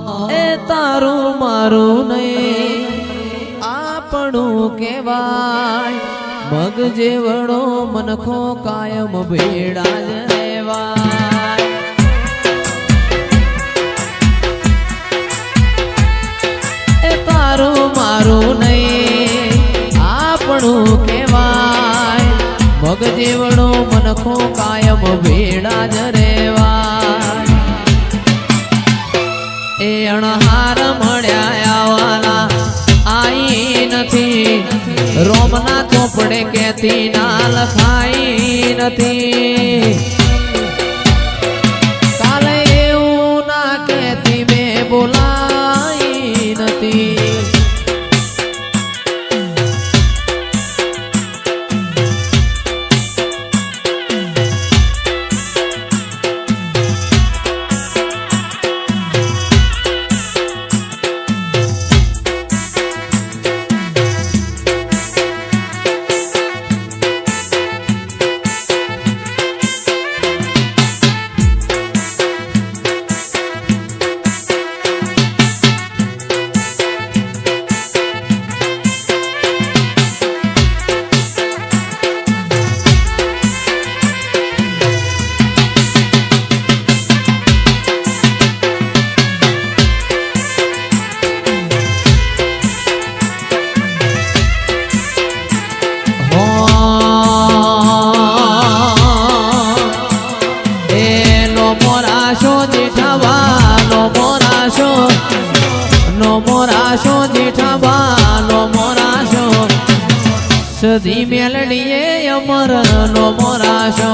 એ તારું મારું નહીં આપણું કહેવાય મગ જેવડો મનખો કાયમ ભેડા જ રહેવાય એ તારું મારું નહીં આપણું કહેવાય મગ જેવડો મનખો કાયમ ભેડા જ રહેવાય એ અણહાર મળ્યા આવવાના આઈ નથી રોમના ચોપડે કેતી ના લખાઈ નથી કાલે એવું ના કેતી મેં બોલાઈ નથી સદી મેલડીએ અમર નો મોરાશો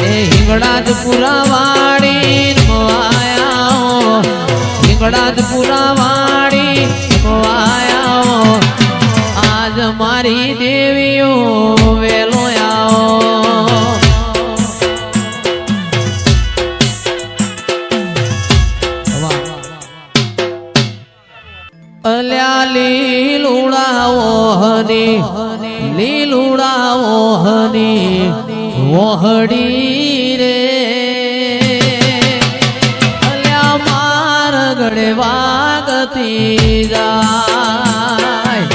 એ હિંગળાજ પુરાવાડી મવાયા હિંગળાજ પુરાવાડી મવાયા આજ મારી દેવીઓ વેલો આવો અલ્યા લીલુડાઓ હની વહડી રે અલ્યા માર ગળે વાગતી જાય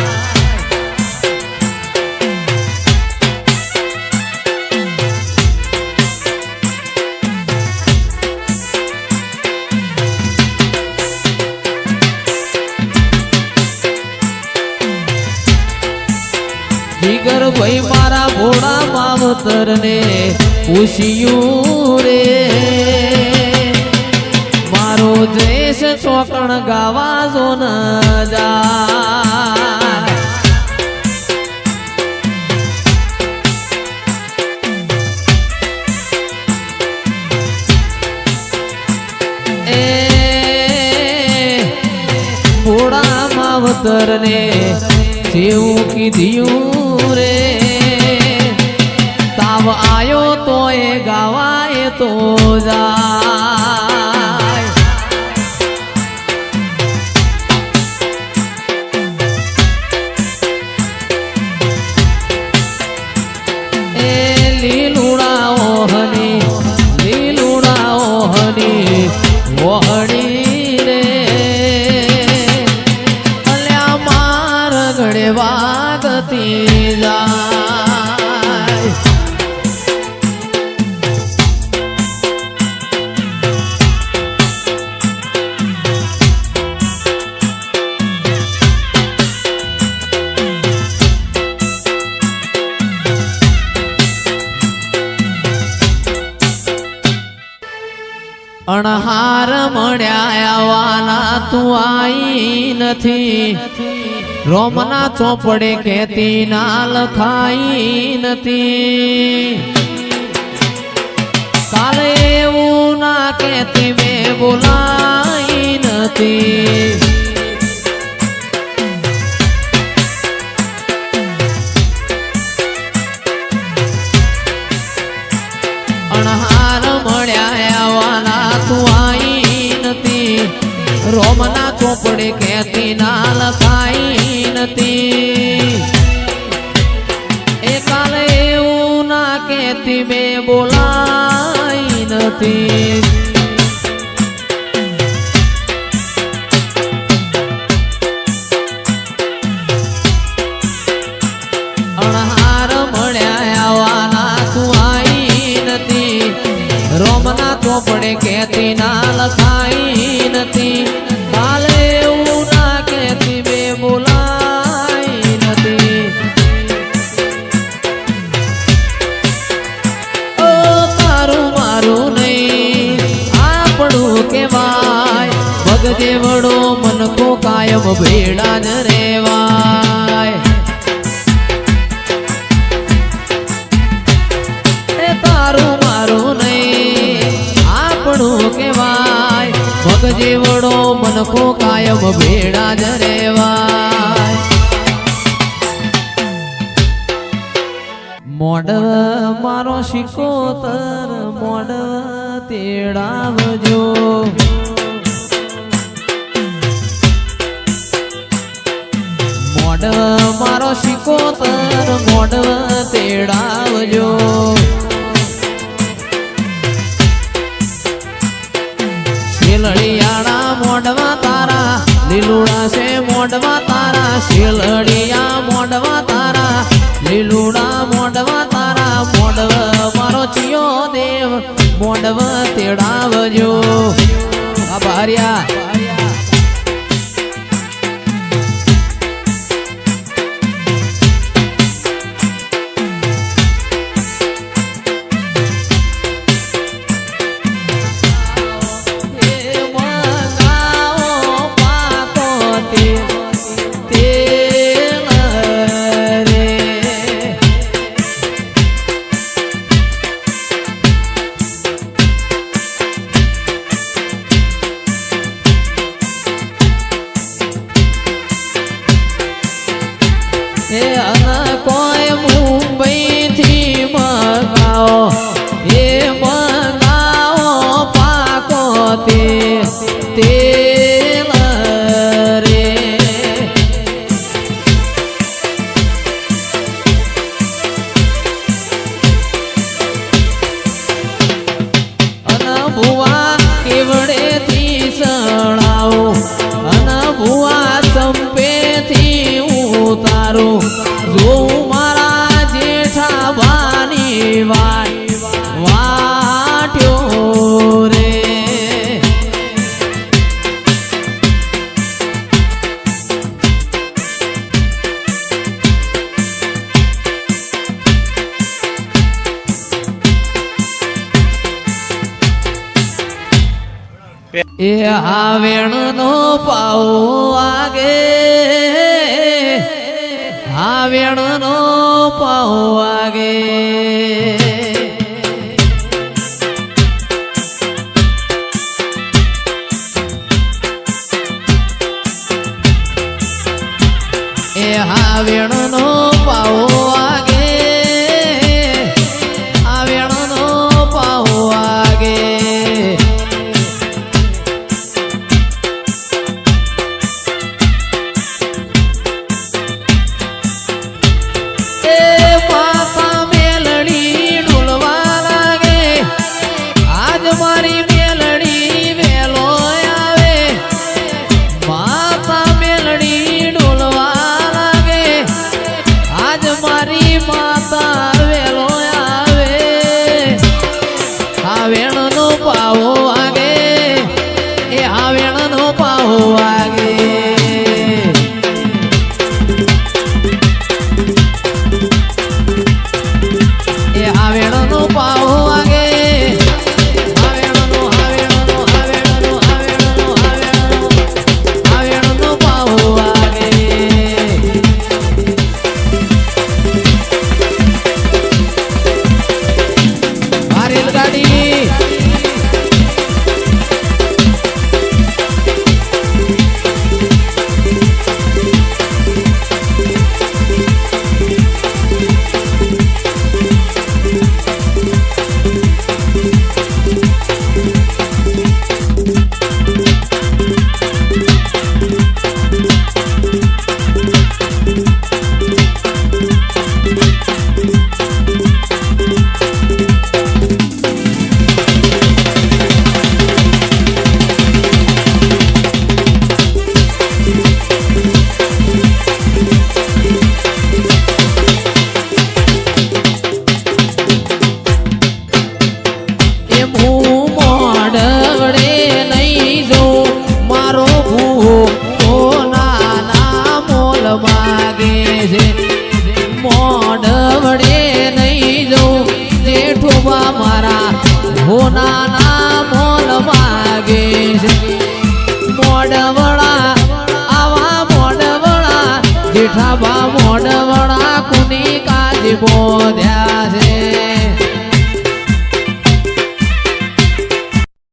જીગર ભાઈ મારા ભોળા માવતર ને પૂછ્યું રે મારો દેશ ચોકણ ગાવા જો ન જાય એ ભોળા માવતર ને જેવું કીધું રે તાવ આયો તો એ ગાવાય તો જાય એ લીલુડાઓ હની વહડી રે અલ્યા માર ગળે વાગતી જાય અણહાર મળ્યા આવવાના તું આઈ નથી રોમના ચોપડે કેતી ના લખાઈ નથી કાલે એવું ના કેતી મેં બોલાઈ નથી અણહાર મળ્યા આવવાના તું આઈ નથી રોમના ચોપડે કેતી ના લખાઈ નથી કેતી બે બોલાઈ નથી. અણહાર મળ્યા આવવાના તું આઈ નથી. રોમના ચોપડે કેતી ના લખાઈ નથી. કાલે એવું ના કેતી બે બોલાઈ નથી. ઓ તારું મારું નહીં આપણું કેવાય. ભગજે વડો મનકો કાયમ ભેડા જ રેવાય. તારું મારું નહીં આપણું કેવાય. ભગજે વડો મનકો કાયમ ભેડા જ રેવાય. મોડવ મારો શિકોતર મોડવ તેડાવજો. મોડવ મારો શિકોતર મોડવ તેડાવજો. શેલડિયાળા મોઢવા તારા લીલુડા છે મોઢવા તારા. શેલડિયા મોઢવા તારા લીલુડા મોઢવા તારા. મોઢવ મારો ચિયો દેવ મોઢવ તેડાવજો. આ બારિયા કોઈ મુંબઈ થી મંગાવો એ મંગાવો પાકો તેલ રે. અન ભુવા કેવડે થી સળાવો. અન ભુવા ચંપે થી ઉતારો. જોઉં મારા જેઠા બાની વાટ્યો રે. એ હાવેણ નો પાવો આગે. હાવેણ નો પાવો આગે. એ હાવેણ નો પાવો આગે. હાવેણ નો પાવો આગે. સોનાના મોલ માગે છે મોડવડા આવા મોડવડા જેઠાબા મોડવડા કુની કાજી બોધ્યા